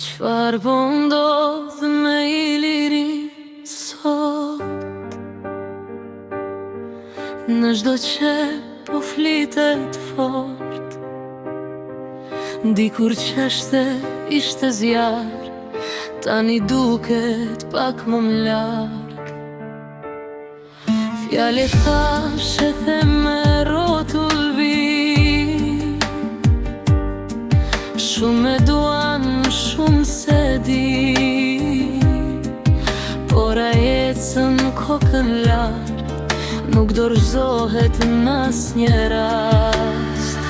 Çfarë po ndodh me Ilirin sot? Në çdo qep po flitet fort. Dikur qeshte ishte zjarr, tani duket pak më larg. Fjale thash e them me rotull vin, shumë e duan, shumë se di, por a ecën kokën lart, nuk dorëzohet në asnjë rast.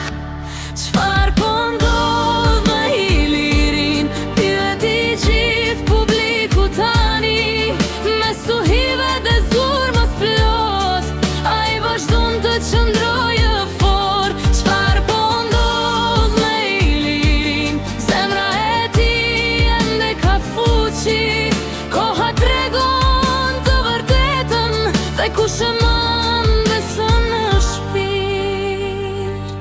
Çfarë po ndodh me Ilirin? Pyeti gjithë publiku tani, me stuhive dhe zurmës plot, ai vazhdon të qëndrojë fort. Çfarë po ndodh me Ilirin? Zemra e tij ende ka fuqi, koha tregon të vërtetën, dhe kush e man beson në shpirt.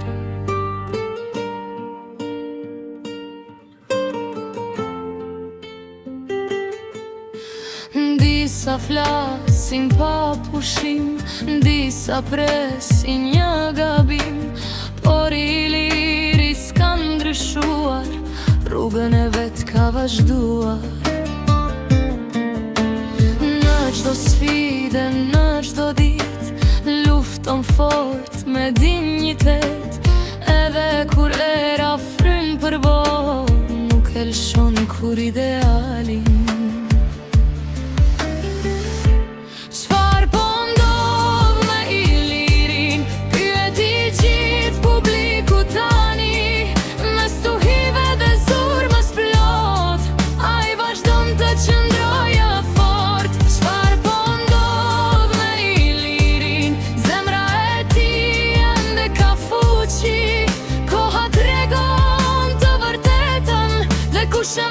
Disa flasin pa pushim, disa presin një gabim, por Iliri s'ka ndryshuar, rrugën e vet ka vazhduar. Në çdo sfidë, në çdo ditë, lufton fort me dinjitet, edhe kur era fryn për bot, nuk e lshon kur idealin. Çfarë po ndodh me Ilirin? Pyeti gjithë publiku tani, me stuhive dhe zurmës plot, ai vazhdon të qëndrojë fort. Çfarë po ndodh me Ilirin? Zemra e tij ende ka fuqi, koha tregon të vërtetën, dhe kush e